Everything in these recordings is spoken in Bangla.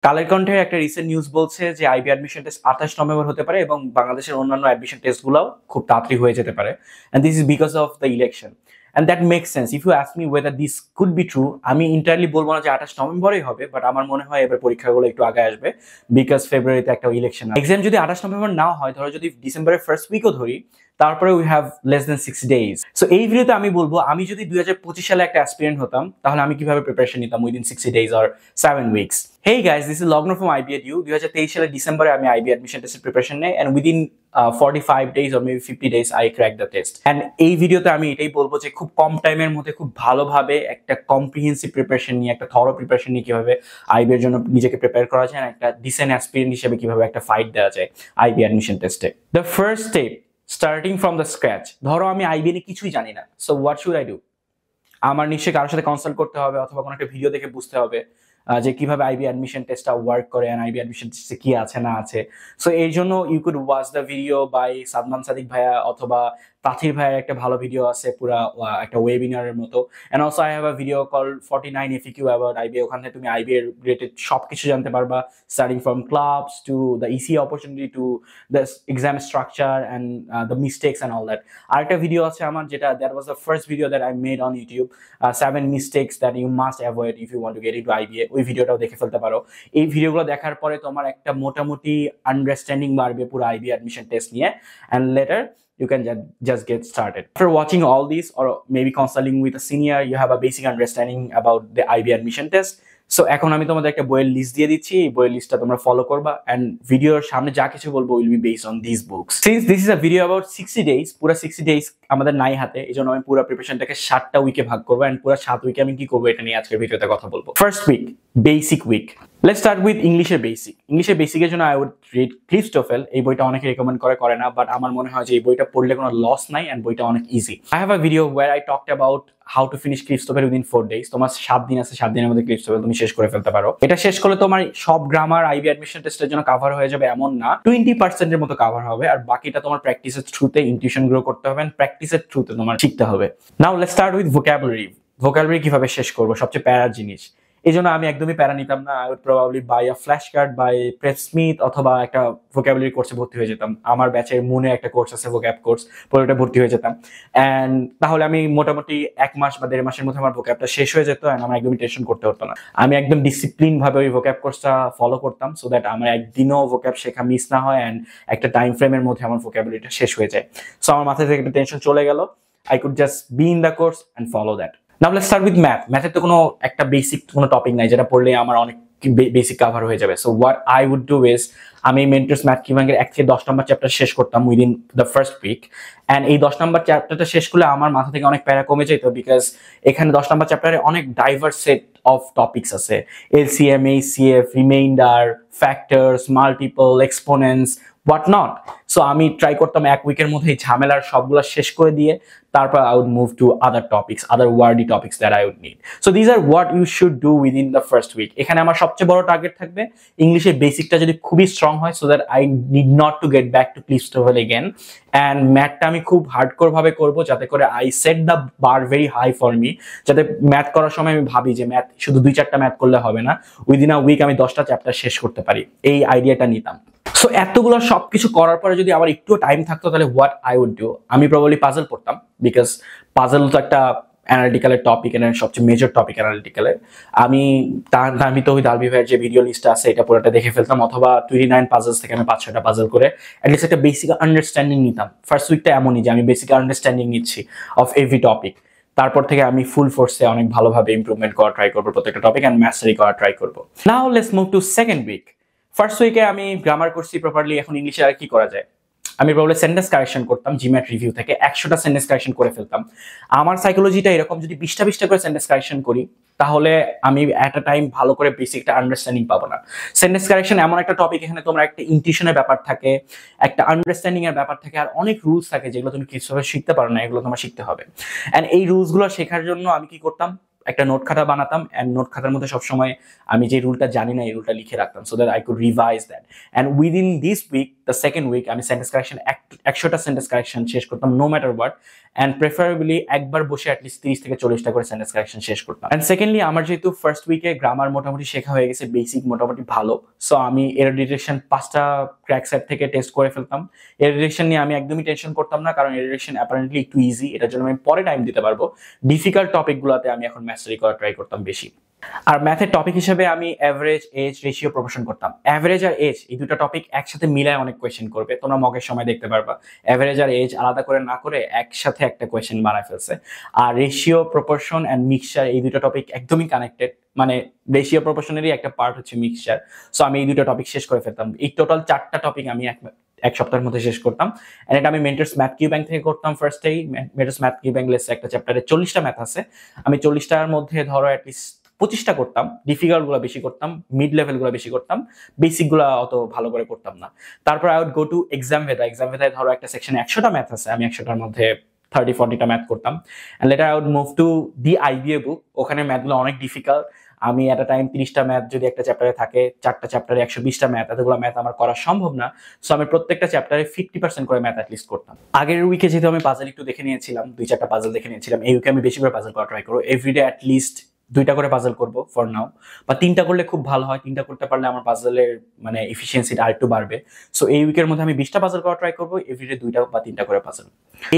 কালের কণ্ঠের একটা রিসেন্ট নিউজ বলছে যে আইবি অ্যাডমিশন টেস্ট 28 নভেম্বর হতে পারে এবং বাংলাদেশের অন্যান্য অ্যাডমিশন টেস্টগুলোও খুব তাড়াতাড়ি হয়ে যেতে পারে, and this is because of the election. And that makes sense if you ask me whether this could be true. আমি ইন্টারলি বলবো না যে 28 নভেম্বরেই হবে, বাট আমার মনে হয় এবার পরীক্ষাগুলো একটু আগে আসবে বিকজ ফেব্রুয়ারিতে একটা ইলেকশন। এক্সাম যদি 28 নভেম্বর নাও হয়, ধরো যদি ডিসেম্বরের ফার্স্ট উইকও ধরি, তারপরে we have less than 6 days। So এই ভিডিওতে আমি বলবো আমি যদি 2025 সালে একটা অ্যাসপিরেন্ট হতাম তাহলে আমি কিভাবে প্রিপারেশন নিতাম within 60 days or 7 weeks। Hey guys, this is লগ্ন ফ্রম IB@U। 2023 সালের ডিসেম্বরে আমি IB অ্যাডমিশন টেস্টের প্রিপারেশন নেই, and within 45 days or maybe 50 days I cracked the test। And এই ভিডিওতে আমি এটাই বলবো যে খুব কম টাইমের মধ্যে খুব ভালোভাবে একটা কম্প্রিহেন্সিভ প্রিপারেশন নিয়ে, একটা থরো প্রিপারেশন নিয়ে কিভাবে IB এর জন্য নিজেকে প্রিপেয়ার করা যায়, একটা ডিসেন্ট অ্যাসপিরেন্ট হিসেবে কিভাবে একটা ফাইট দেওয়া যায় IB অ্যাডমিশন টেস্টে। The first step, starting from the scratch. ধরো আমি IB নিয়ে কিছুই জানি না, so what should I do? আমার নিশ্চয়ই কারোর সাথে কনসাল্ট করতে হবে অথবা কোনো একটা ভিডিও দেখে বুঝতে হবে যে কিভাবে IB অ্যাডমিশন টেস্টটা ওয়ার্ক করে, এন্ড IB অ্যাডমিশন টেস্টে কি আছে না আছে। সো এই জন্য you could watch the video by Sadman Sadiq ভাইয়া অথবা তাথির ভাইয়ের একটা ভালো ভিডিও আছে পুরা একটা ওয়েবিনারের মতো। And also I have a video call 49 FAQ about IB। ওখান থেকে তুমি IB এর রিলেটেড সবকিছু জানতে পারবা, starting from clubs to the EC opportunity to the exam structure and the mistakes and all that. আরেকটা ভিডিও আছে আমার, যেটা that was the first video that I made on YouTube, 7 mistakes that you must avoid if you want to get into IBA। ওই ভিডিওটাও দেখে ফেলতে পারো। এই ভিডিওগুলো দেখার পরে তোমার একটা মোটামুটি আন্ডারস্ট্যান্ডিং বাড়বে পুরো IB অ্যাডমিশন টেস্ট নিয়ে, and later you can just get started. After watching all these or maybe consulting with a senior, you have a basic understanding about the IB admission test। So এখন আমি তোমাদের একটা বইয়ের লিস্ট দিয়ে দিচ্ছি, এই বইয়ের লিস্টটা তোমরা ফলো করবা, এন্ড ভিডিওর সামনে যা কিছু বলবো will be based on this books. Since this is a video about 60 days, পুরো 60 days আমাদের নাই হাতে, এই জন্য আমি পুরো প্রিপারেশনটাকে 7টা উইকে ভাগ করবো, এন্ড পুরো 7 উইকে আমি কি করবো এটা নিয়ে আজকের ভিডিওতে কথা বলবো। First week, basic week. Let's start with ইংলিশের বেসিক। ইংলিশের বেসিকের জন্য আই উড রিড ক্লিফটোফেল। এই বইটা অনেকে রেকমেন্ড করে না, বাট আমার মনে হয় যে এই বইটা পড়লে কোনো লস নাই, এন্ড বইটা অনেক easy. I have a video where I talked about how to finish Cliffs TOEFL within 4 days। তোমার 7 দিন আছে, 7 দিনের মধ্যে ক্লিফটোফেল তুমি শেষ করে ফেলতে পারো। এটা শেষ করলে তোমার সব গ্রামার IB অ্যাডমিশন টেস্টের জন্য কভার হয়ে যাবে এমন না, 20% এর মতো কভার হবে, আর বাকিটা তোমার প্র্যাকটিসের থ্রুতে ইনটিউশন গ্রো করতে হবে, এন্ড প্র্যাকটিসের থ্রুতে তোমার শিখতে হবে। Now let's start with vocabulary. Vocabulary কিভাবে শেষ করবো, সবচেয়ে প্যারার জিনিস। এই জন্য আমি একদমই প্যারা নিতাম না। I would probably buy a flash card by Prep Smith অথবা একটা ভোকাবুলারি কোর্সে ভর্তি হয়ে যেতাম। আমার ব্যাচের মনে একটা কোর্স আছে ভোক্যাব কোর্স, পরে ওটা ভর্তি হয়ে যেতাম, অ্যান্ড তাহলে আমি মোটামুটি 1 মাস বা 1.5 মাসের মধ্যে আমার ভোক্যাবটা শেষ হয়ে যেত, অ্যান্ড আমার একদমই টেনশন করতে হতো না। আমি একদম ডিসিপ্লিন ভাবে ওই ভোক্যাব কোর্সটা ফলো করতাম, সো দ্যাট আমার একদিনও ভোক্যাব শেখা মিস না হয়, অ্যান্ড একটা টাইম ফ্রেমের মধ্যে আমার ভোক্যাবুলারিটা শেষ হয়ে যায়। সো আমার মাথা থেকে একটা টেনশন চলে গেল। I could just be in the course and follow that. Now let's start with math. ম্যাথের তো কোনো একটা বেসিক কোনো টপিক নাই যেটা পড়লে আমার অনেক বেসিক কভার হয়ে যাবে। So what I would do is আমি মেন্টরস ম্যাথ কিভাবে 1 থেকে 10 নম্বর চ্যাপ্টার শেষ করতাম within the first week, and এই 10 নম্বর চ্যাপ্টারটা শেষ করলে আমার মাথা থেকে অনেক প্যারা কমে যেত, বিকজ এখানে 10 নম্বর চ্যাপ্টারে অনেক ডাইভার্স সেট অফ টপিকস আছে, LCM, HCF, reminder, factors, multiple, exponents, what not. So আমি ট্রাই করতাম 1 উইকের মধ্যে ঝামেলার সবগুলো শেষ করে দিয়ে তারপর I would move to other topics, other wordy topics that I would need. So these are what you should do within the first week. এখানে আমার সবচেয়ে বড় টার্গেট থাকবে ইংলিশের বেসিকটা যদি খুবই স্ট্রং হয়, so that I need not to get back to ক্লিফটোফেল again, and ম্যাথটা আমি খুব হার্ডকোর ভাবে করব যাতে করে I set the bar very high for me, যাতে ম্যাথ করার সময় আমি ভাবি যে ম্যাথ শুধু 2-4টা ম্যাথ করলে হবে না, উইদিন আ উইক আমি 10টা চ্যাপ্টার শেষ করতে পারি, এই আইডিয়াটা নিতাম। সো এতগুলো সবকিছু করার পরে যদি আমার একটু টাইম থাকতো তাহলে হোয়াট আই উড ডু, আমি প্রবাবলি পাজল পড়তাম, বিকজ পাজল তো একটা অ্যানালিটিক্যালের টপিক, এর সবচেয়ে মেজর টপিক অ্যানালিটিক্যালের। আমি তো ওই দালবি ভাইয়ের যে ভিডিও লিস্ট আছে এটা পুরোটা দেখে ফেলতাম, অথবা 29 পাজলস থেকে আমি 5-6টা পাজল করে অ্যাটলিস্ট একটা বেসিক আন্ডারস্ট্যান্ডিং নিতাম। ফার্স্ট উইকটা এমনই যে আমি বেসিক আন্ডারস্ট্যান্ডিং নিচ্ছি অফ এভরি টপিক, তারপর থেকে আমি ফুল ফোর্সে অনেক ভালোভাবে ইমপ্রুভমেন্ট করা ট্রাই করবো প্রত্যেকটা টপিক, অ্যান্ড মাস্টারি করা ট্রাই করবো। Now let's move to second week. First উইকে আমি গ্রামার করছি প্রপারলি, এখন ইংলিশে আর কি করা যায়। আমি প্রবলেম সেন্টেন্স কারেকশন করতাম, জিম্যাট রিভিউ থেকে 100টা সেন্টেন্স কারেকশন করে ফেলতাম। আমার সাইকোলজিটা এরকম, যদি 20টা করে সেন্টেন্স কারেকশন করি তাহলে আমি এট আ টাইম ভালো করে বেসিকটা আন্ডারস্ট্যান্ডিং পাবো না। সেন্টেন্স কারেকশন এমন একটা টপিক, এখানে তোমার একটা ইনটিউশনের ব্যাপার থাকে, একটা আন্ডারস্ট্যান্ডিং এর ব্যাপার থাকে, আর অনেক রুলস থাকে যেগুলো তুমি কিভাবে শিখতে পারো না, এগুলো তোমার শিখতে হবে। অ্যান্ড এই রুলসগুলো শেখার জন্য আমি কি করতাম, একটা নোট খাতা বানাতাম অ্যান্ড নোট খাতার মধ্যে সবসময় আমি যে রুলটা জানি না এই রুলটা লিখে রাখতাম so that I could revise that and within this week the second week আমি সেন্টেন্স কারেকশন 100টা সেন্টেন্স কারেকশন শেষ করতাম no matter what and preferably একবার বসে অ্যাটলিস্ট 30 থেকে 40টা করে সেন্টেন্স কারেকশন শেষ করতাম। অ্যান্ড সেকেন্ডলি আমার যেহেতু ফার্স্ট উইকে গ্রামার মোটামুটি শেখা হয়ে গেছে, বেসিক মোটামুটি ভালো, সো আমি এরর ডিটেকশন 5টা ক্র্যাক সাইট থেকে টেস্ট করে ফেলতাম। এরর ডিটেকশন নিয়ে আমি একদমই টেনশন করতাম না, কারণ এরর ডিটেকশন অ্যাপারেন্টলি একটু ইজি, এটার জন্য আমি পরে টাইম দিতে পারবো। ডিফিকাল্ট টপিকগুলোতে আমি এখন মাস্টারি করা ট্রাই করতাম বেশি। আর ম্যাথের টপিক হিসেবে আমি অ্যাভারেজ, এজ, রেশিও, প্রপোর্শন করতাম। অ্যাভারেজ আর এজ এই দুটো টপিক একসাথে মিলায় অনেক কোয়েশ্চেন করবে, তোমরা মকের সময় দেখতে পারবা অ্যাভারেজ আর এজ আলাদা করে না করে একসাথে একটা কোয়েশ্চেন বানায় ফেলছে। আর রেশিও, প্রপোর্শন অ্যান্ড মিক্সচার এই দুটো টপিক একদমই কানেক্টেড, মানে রেশিও প্রপোর্শনেরই একটা পার্ট হচ্ছে মিক্সচার। সো আমি এই দুটো টপিক শেষ করে ফেলতাম। এই টোটাল 4টা টপিক আমি এক সপ্তাহের মধ্যে শেষ করতাম। এন্ড এটা আমি মেন্টরস ম্যাথ কিউ ব্যাংক থেকে করতাম ফার্স্টেই। মেন্টরস ম্যাথ কিউ ব্যাংক লেসে একটা চ্যাপ্টারে 40টা ম্যাথ আছে, আমি 40টার মধ্যে ধরো অ্যাটলিস্ট 25টা করতাম, ডিফিকাল্ট গুলো বেশি করতাম, মিড লেভেল গুলো বেশি করতাম, বেসিক গুলো অত ভালো করে করতাম না। তারপর I would go to exam ভেদায় ধরো একটা সেকশনে 100টা ম্যাথ আছে, আমি 100টার মধ্যে 30-40টা ম্যাথ করতাম। And later I would move to the IBA book, ওখানে ম্যাথগুলো অনেক ডিফিকাল্ট। আমি এট আ টাইম 30টা ম্যাথ যদি একটা চ্যাপ্টারে থাকে, 4টা চ্যাপ্টারে 120টা ম্যাথ, এতগুলো ম্যাথ আমার করা সম্ভব না। সো আমি প্রত্যেকটা চ্যাপ্টারে 50% করে ম্যাথ অ্যাটলিস্ট করতাম। আগের উইকে যেহেতু আমি পাজল একটু দেখে নিয়েছিলাম, 2-4টা পাজল দেখে নিয়েছিলাম, এই উইকে আমি বেশি করে পাজল করা ট্রাই করবো। এভরিডে অ্যাটলিস্ট 2টা করে পাজল করবো ফর নাও, বা 3টা করলে খুব ভালো হয়। 3টা করতে পারলে আমার পাজলের মানে এফিসিয়েন্সিটা আরেকটু বাড়বে। সো এই উইকের মধ্যে আমি 20টা পাজল করা ট্রাই করবো, এভরিডে 2টা বা 3টা করে পাজল।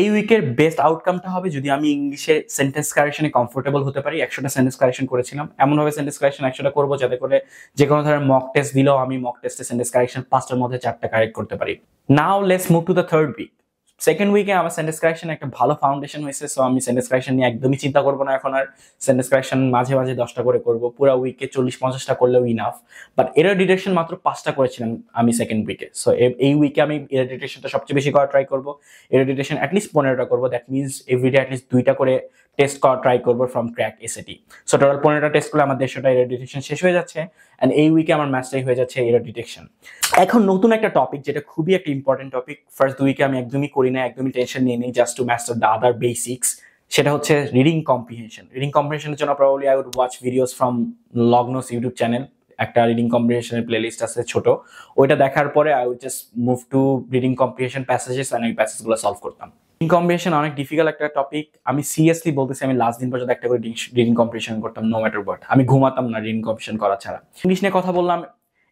এই উইকের বেস্ট আউটকামটা হবে যদি আমি ইংলিশে সেন্টেন্স কারেকশনে কমফোর্টেবল হতে পারি। 100টা সেন্টেন্স কারেকশন করেছিলাম, এমনভাবে সেন্টেন্স কারেকশন 100টা করবো যাতে করে যে কোনো ধরনের মক টেস্ট দিলেও আমি মক টেস্টে সেন্টেন্স কারেকশন 5টার মধ্যে 4টা কারেক্ট করতে পারি। Now let's move to the third week. Second উইকে আমার সেন্টেন্স কারেকশন একটা ভালো ফাউন্ডেশন হয়েছে, সো আমি সেন্টেন্স কারেকশন নিয়ে একদমই চিন্তা করবো না এখন আর। সেন্টেন্স কারেকশন মাঝে মাঝে 10টা করে করবো, পুরো উইকে 40-50টা করলেও ইনাফ। বাট এরর ডিটেকশন মাত্র 5টা করেছিলাম আমি সেকেন্ড উইকে। সো এই উইকে আমি এরর ডিটেকশনটা সবচেয়ে বেশি করা ট্রাই করবো। এরর ডিটেকশন অ্যাটলিস্ট 15টা করবো, দ্যাট মিনস এভরিডে অ্যাটলিস্ট 2টা করে টেস্ট করা ট্রাই করবো from crack SAT. So total 15টা টেস্ট করলে আমার 150টা এরর ডিটেকশন শেষ হয়ে যাচ্ছে। অ্যান্ড এই উইকে আমার ম্যাস্টারি হয়ে যাচ্ছে এরর ডিটেকশন। এখন নতুন একটা টপিক, যেটা খুবই একটা ইম্পর্টেন্ট টপিক, ফার্স্ট উইকে আমি একদমই করি না, একদমই টেনশন নিয়ে নিই just to master the other basics. সেটা হচ্ছে রিডিং কম্প্রিহেনশন। রিডিং কম্প্রিহেনশনের জন্য probably I would watch videos from Lognos YouTube channel. একটা রিডিং কম্প্রিহেনশনের প্লেলিস্ট আছে ছোট, ওইটা দেখার পরে I would just move to reading comprehension passages and ওই প্যাসেজগুলো সলভ করতাম। রিডিং কম্প্রিহেনশন অনেক ডিফিকাল্ট একটা টপিক। আমি সিরিয়াসলি বলতেছি, আমি লাস্ট দিন পর্যন্ত একটা করে রিডিং কম্প্রিহেনশন করতাম নো ম্যাটার হোয়াট। আমি ঘুমাতাম না রিডিং কম্প্রিহেনশন করা ছাড়া। ইংলিশ নিয়ে কথা বললাম,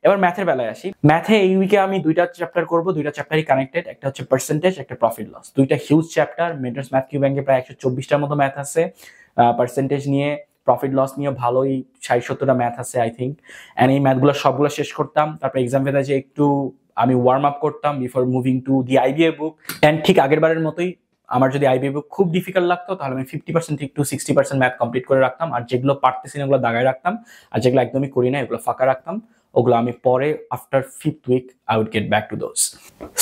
এবার ম্যাথের বেলায় আসি। ম্যাথে এই উইকে আমি 2টা চ্যাপ্টার করবো, 2টা চ্যাপ্টারই কানেক্টেড। একটা হচ্ছে পার্সেন্টেজ, একটা প্রফিট লস। 2টা huge chapter. Mentors math Q ব্যাংকে প্রায় 124টার মতো ম্যাথ আছে। পার্সেন্টেজ নিয়ে, প্রফিট লস নিয়ে ভালোই 60-70টা ম্যাথ আছে আই থিঙ্ক। অ্যান্ড এই ম্যাথগুলো সবগুলো শেষ করতাম। তারপর এক্সাম ভেদা যে একটু আমি ওয়ার্ম আপ করতাম before moving to the IBA book. And ঠিক আগের বারের মতোই আমার যদি আইবিএ বুক খুব ডিফিকাল্ট লাগতো তাহলে আমি 50% to 60% ম্যাথ কমপ্লিট করে রাখতাম, আর যেগুলো পারতেছি না ওগুলো দাগায় রাখতাম, আর যেগুলো একদমই করি না এগুলো ফাঁকা রাখতাম। ওগুলো আমি পরে after 5th week I would get back to those.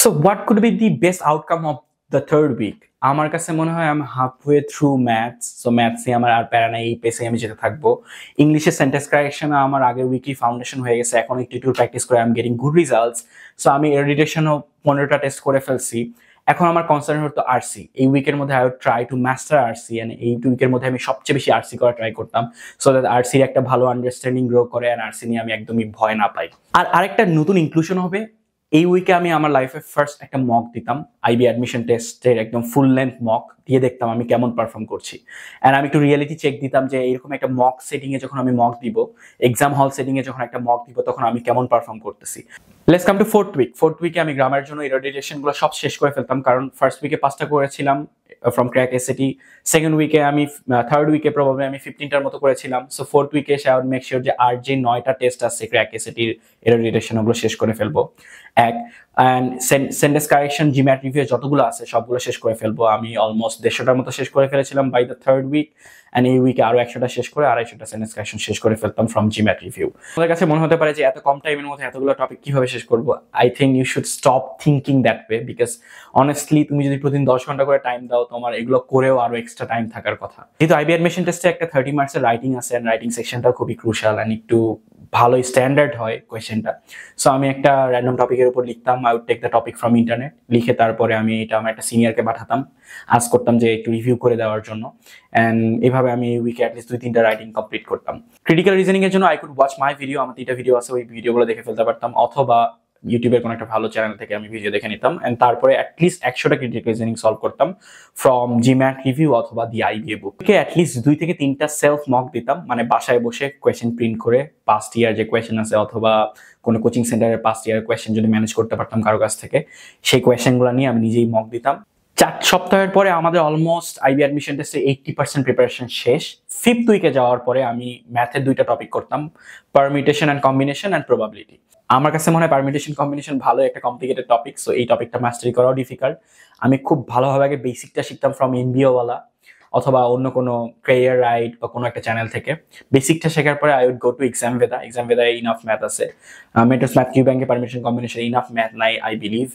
So what could be the best outcome of the third week? আমার কাছে মনে হয় আমি হাফওয়ে থ্রু ম্যাথস। সো ম্যাথসে আমার আর প্যারা নাই, এই পেসে আমি যেতে থাকবো। ইংলিশের সেন্টেন্স কারেকশন আমার আগের উইকই ফাউন্ডেশন হয়ে গেছে, এখন একটু প্র্যাকটিস করে I am getting good results. So আমি এরর ডিটেকশনও 15টা টেস্ট করে ফেলছি। এখন আমার কনসার্ন হতো আরসি। এই উইকের মধ্যে I would try to master RC, and এই উইকের মধ্যে আমি সবচেয়ে বেশি আরসি করা ট্রাই করতাম, সো দ্যাট আরসির একটা ভালো আন্ডারস্ট্যান্ডিং গ্রো করে অ্যান্ড আরসি নিয়ে আমি একদমই ভয় না পাই। আর আরেকটা নতুন ইনক্লুশন হবে, এই উইকে আমি আমার লাইফে ফার্স্ট একটা মক দিতাম, আইবি অ্যাডমিশন টেস্টের একদম ফুল লেন্থ মক দিয়ে দেখতাম আমি কেমন পারফর্ম করছি। অ্যান্ড আমি একটু রিয়েলিটি চেক দিতাম যে এরকম একটা মক সেটিংয়ে যখন আমি মক দিব, এক্সাম হল সেটিংয়ে যখন একটা মক দিব, তখন আমি কেমন পারফর্ম করতেছি। Let's come to fourth week. Fourth উইকে আমি গ্রামারের জন্য এরর ডিটেকশনগুলো সব শেষ করে ফেলতাম, কারণ ফার্স্ট উইকে 5টা করেছিলাম ফ্রম ক্র্যাক এসএটি। সেকেন্ড উইকে আমি, থার্ড উইকে প্রবাবলি আমি 15টার মতো করেছিলাম। সো ফোর্থ উইকে এসে আই উড মেক শিওর যে আর যে 9টা টেস্ট আছে ক্র্যাক এসএটির এরর ডিটেকশন, ওগুলো শেষ করে ফেলবো। And sentence correction, GMAT review যতগুলো আছে সবগুলো শেষ করে ফেলবো। আমি অলমোস্ট 150টার মতো শেষ করে ফেলেছিলাম by the third week. And এই উইকে আরো 100টা শেষ করে 250টা সেন্টেন্স কারেকশন শেষ করে ফেলতাম ফ্রম জিম্যাট রিভিউ। আমাদের কাছে মনে হতে পারে যে এত কম টাইমের মধ্যে এতগুলো টপিক কিভাবে শেষ করবো। I think you should stop thinking that way, because honestly তুমি যদি প্রতিদিন 10 ঘন্টা করে টাইম দাও, তোমার এগুলো করেও আরো এক্সট্রা টাইম থাকার কথা। যেহেতু আইবি অ্যাডমিশন টেস্টে একটা 30 মার্কসের রাইটিং আছে, অ্যান্ড রাইটিং সেকশনটাও খুবই ক্রুশাল অ্যান্ড একটু ভালোই স্ট্যান্ডার্ড হয় কোয়েশ্চেনটা। সো আমি একটা র্যান্ডম টপিকের উপর লিখতাম, I would take the topic from internet, লিখে তারপরে আমি এটা আমার একটা সিনিয়রকে পাঠাতাম, আস্ক করতাম যে একটু রিভিউ করে দেওয়ার জন্য। অ্যান্ড এভাবে আমি উইকে অ্যাটলিস্ট 2-3টা রাইটিং কমপ্লিট করতাম। ক্রিটিক্যাল রিজনিং এর জন্য I could watch my video, আমার 3টা ভিডিও আছে, ওই ভিডিওগুলো দেখে ফেলতে পারতাম, অথবা ইউটিউবের কোনো একটা ভালো চ্যানেল থেকে আমি ভিডিও দেখে নিতাম এন্ড তারপরে অ্যাটলিস্ট 100টা ক্রিটিক্যাল রিজনিং সলভ করতাম ফ্রম জিম্যাট রিভিউ অথবা দি আইবিএ বুক। অ্যাটলিস্ট 2 থেকে 3টা সেলফ মক দিতাম, মানে বাসায় বসে কোয়েশ্চেন প্রিন্ট করে পাস্ট ইয়ার যে কোয়েশ্চেন আছে অথবা কোনো কোচিং সেন্টারের পাস্ট ইয়ার কোয়েশ্চেন যদি ম্যানেজ করতে পারতাম কারো কাছ থেকে, সেই কোয়েশ্চেনগুলো নিয়ে আমি নিজেই মক দিতাম। 4 সপ্তাহের পরে আমাদের অলমোস্ট আইবি অ্যাডমিশন টেস্টে 80% প্রিপারেশন শেষ। 5th উইকে যাওয়ার পরে আমি ম্যাথের 2টা টপিক করতাম, permutation and combination and probability. আমার কাছে মনে হয় পারমিউটেশন কম্বিনেশন ভালো একটা কমপ্লিকেটেড টপিক, সো এই টপিকটা মাস্টারি করাও ডিফিকাল্ট। আমি খুব ভালোভাবে আগে বেসিকটা শিখতাম ফ্রম এমবিওওয়ালা অথবা অন্য কোনো ক্যারিয়ার রাইট বা কোনো একটা চ্যানেল থেকে। বেসিকটা শেখার পরে I would go to ExamVeda. এক্সামভেদায় ইনাফ ম্যাথ আছে, মেট্রোস ম্যাথ কিউ ব্যাংকে পারমিউটেশন কম্বিনেশন ইনাফ ম্যাথ নাই আই বিলিভ।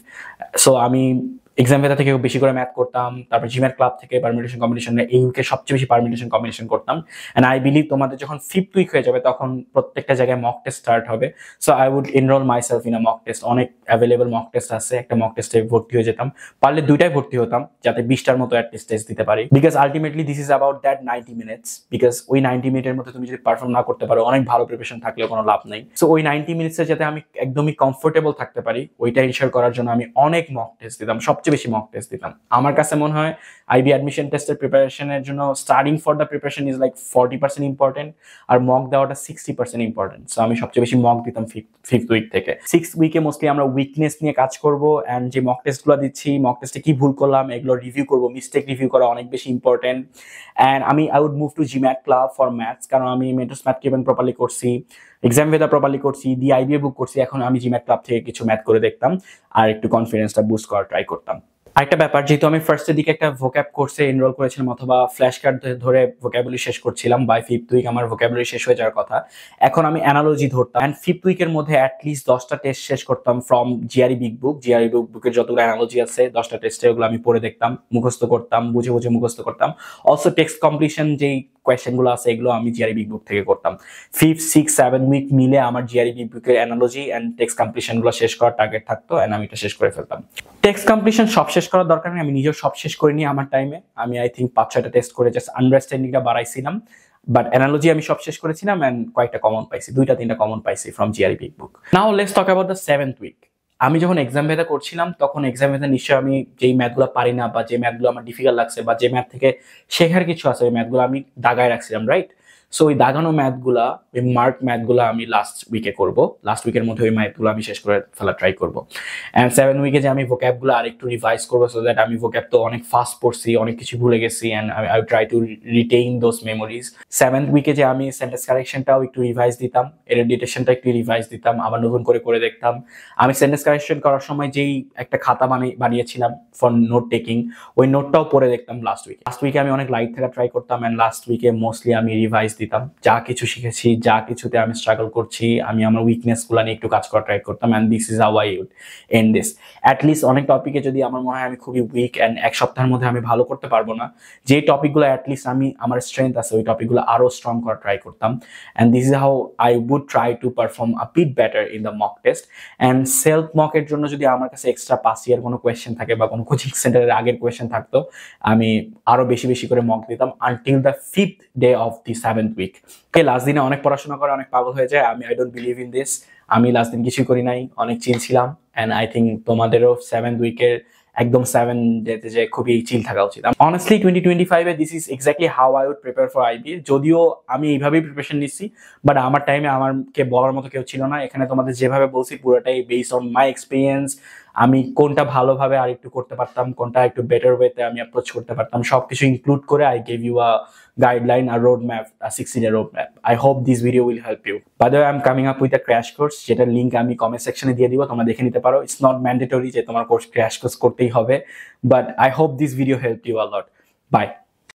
সো আমি এক্সামভেদা থেকে বেশি করে ম্যাথ করতাম, তারপর জিম্যাট ক্লাব থেকে পারমিউটেশন কম্বিনেশন, এই উইকে সবচেয়ে বেশি পারমিউটেশন কম্বিনেশন করতাম। এন্ড আই বিলিভ তোমাদের যখন 5th উইক হয়ে যাবে তখন প্রত্যেকটা জায়গায় মক টেস্ট স্টার্ট হবে। So I would enroll myself in a mock test. অনেক অ্যাভেলেবল মক টেস্ট আছে, একটা মক টেস্টে ভর্তি হয়ে যেতাম, পারলে 2টায় ভর্তি হতাম যাতে 20টার মতো অ্যাটলিস্ট টেস্ট দিতে পারি। Because ultimately this is about that 90 minutes. Because ওই 90 মিনিটের মধ্যে তুমি যদি পারফর্ম না করতে পারো, অনেক ভালো প্রিপারেশন থাকলেও কোনো লাভ নেই। সো ওই 90 মিনিটসে যাতে আমি একদমই কমফোর্টেবল থাকতে পারি, ওইটা ইনশিওর করার জন্য আমি অনেক মক টেস্ট দিতাম, সবচেয়ে বেশি মক টেস্ট দিতাম। আমার কাছে মনে হয় আইবি অ্যাডমিশন টেস্টের প্রিপারেশনের জন্য starting for the preparation is like 40% important, আর মক দেওয়াটা 60% ইম্পর্টেন্ট। সো আমি সবচেয়ে বেশি মক দিতাম 5th উইক থেকে। 6th উইকে মোস্টলি আমরা উইকনেস নিয়ে কাজ করবো, অ্যান্ড যে মক টেস্টগুলো দিচ্ছি, মক টেস্টে কি ভুল করলাম এগুলো রিভিউ করবো। মিস্টেক রিভিউ করা অনেক বেশি important. And I would move to GMAT club for maths, কারণ আমি metros math Q bank properly করছি, এক্সামভেদা প্রপারলি করছি, দি আইবিএ বুক করছি, এখন আমি জিম্যাট ক্লাব থেকে কিছু ম্যাথ করে দেখতাম আর একটু কনফিডেন্সটা বুস্ট করার ট্রাই করতাম। আরেকটা ব্যাপার, যেহেতু আমি ফার্স্টের দিকে একটা ভোক্যাব কোর্সে এনরোল করেছিলাম অথবা ফ্ল্যাশ কার্ড ধরে ভোক্যাবুলারি শেষ করছিলাম, বাই 5th উইক আমার ভোক্যাবুলারি শেষ হয়ে যাওয়ার কথা। এখন আমি অ্যানালজি ধরতাম, অ্যান্ড 5th উইকের মধ্যে অ্যাটলিস্ট 10টা টেস্ট শেষ করতাম from GRE big book. GRE বুকের যতগুলো অ্যানালজি আছে 10টা টেস্টে, ওগুলো আমি পড়ে দেখতাম, মুখস্থ করতাম, বুঝে বুঝে মুখস্থ করতাম। অলসো টেক্সট কমপ্লিশন যেই কোয়েশ্চেনগুলো আছে এগুলো আমি জিআরই বিগ বুক থেকে করতাম। 5th, 6th, 7th উইক মিলে আমার জিআরই বিগ বুকের অ্যানালজি অ্যান্ড টেক্সট কমপ্লিশনগুলো শেষ করার টার্গেট থাকতো, অ্যান্ড আমি এটা শেষ করে ফেলতাম। টেক্সট কমপ্লিশন সব শেষ করার দরকার নেই, আমি নিজেও সব শেষ করিনি আমার টাইমে। আমি আই থিঙ্ক 5-6টা টেস্ট করে জাস্ট আন্ডারস্ট্যান্ডিংটা বাড়াইছিলাম, বাট অ্যানালজি আমি সব শেষ করেছিলাম অ্যান্ড কয়েকটা কমন পাইছি, 2-3টা কমন পাইছি from GRE big book. Now let's talk about the 7th week. আমি যখন এক্সামভেদা করছিলাম তখন এক্সামভেদা নিশ্চয়ই আমি যেই ম্যাথগুলো পারি না বা যে ম্যাথগুলো আমার ডিফিকাল্ট লাগছে বা যে ম্যাথ থেকে শেখার কিছু আছে, ওই ম্যাথগুলো আমি দাগায় রাখছিলাম, রাইট? সো ওই দাগানো ম্যাথগুলা, ওই মার্ক ম্যাথগুলো আমি লাস্ট উইকে করবো। লাস্ট উইকের মধ্যে ওই ম্যাথগুলো আমি শেষ করে ফেলা ট্রাই করবো। অ্যান্ড 7th উইকে যে আমি ভোক্যাবগুলো আরেকটু রিভাইজ করবো, সো দ্যাট আমি ভোক্যাব তো অনেক ফাস্ট পড়ছি, অনেক কিছু ভুলে গেছি, and I try to retain those memories. 7th উইকে যে আমি সেন্টেন্স কারেকশনটাও একটু রিভাইজ দিতাম, এডিটেশনটা একটু রিভাইজ দিতাম, আবার নতুন করে দেখতাম। আমি সেন্টেন্স কারেকশন করার সময় যেই একটা খাতা বানিয়েছিলাম ফর নোট টেকিং, ওই নোটটাও পড়ে দেখতাম লাস্ট উইকে। লাস্ট উইকে আমি অনেক লাইট থাকা ট্রাই করতাম, অ্যান্ড লাস্ট উইকে মোস্টলি আমি রিভাইজ দিতাম, যা কিছু শিখেছি, যা কিছুতে আমি স্ট্রাগল করছি, আমি আমার উইকনেসগুলো নিয়ে একটু কাজ করা ট্রাই করতাম। And this is how I would end this. At least অনেক টপিকে যদি আমার মনে হয় আমি খুবই উইক অ্যান্ড এক সপ্তাহের মধ্যে আমি ভালো করতে পারবো না, যে টপিকগুলো অ্যাটলিস্ট আমি আমার স্ট্রেংথ আছে ওই টপিকগুলো আরো স্ট্রং করা ট্রাই করতাম। And this is how I would try to perform a bit better in the mock test. And self মকের জন্য যদি আমার কাছে এক্সট্রা পাস ইয়ার কোনো কোয়েশ্চেন থাকে বা কোনো কোচিং সেন্টারের আগের কোয়েশ্চেন থাকতো, আমি আরো বেশি করে মক দিতাম until the 5th day of the 7th week. Last দিনে অনেক পড়াশোনা করে অনেক পাগল হয়ে যায়, I don't believe in this. আমি লাস্ট দিন কিছুই করি নাই, অনেক চিল ছিলাম। অ্যান্ড আই থিঙ্ক তোমাদেরও 7th উইকের একদম 7 ডেতে যে খুবই চিল থাকা উচিত। অনেস্টলি 2025 এ this is exactly how I would prepare for IB. যদিও আমি এইভাবেই প্রিপারেশন নিচ্ছি, বাট আমার টাইমে আমাকে বলার মতো কেউ ছিল না। এখানে তোমাদের যেভাবে বলছি পুরোটাই বেসড অন মাই এক্সপিরিয়েন্স। আমি কোনটা ভালোভাবে আর একটু করতে পারতাম, কোনটা একটু বেটার ওয়েতে আমি অ্যাপ্রোচ করতে পারতাম, সবকিছু ইনক্লুড করে I gave you a guideline, a roadmap, a 16-year roadmap. I hope this video will help you. By the way, I'm coming up with a crash course, যেটার লিঙ্ক আমি কমেন্ট সেকশনে দিয়ে দিব, তোমরা দেখে নিতে পারো। It's not mandatory যে তোমার কোর্স ক্র্যাশ কোর্স করতেই হবে, but I hope this video helped you a lot. Bye.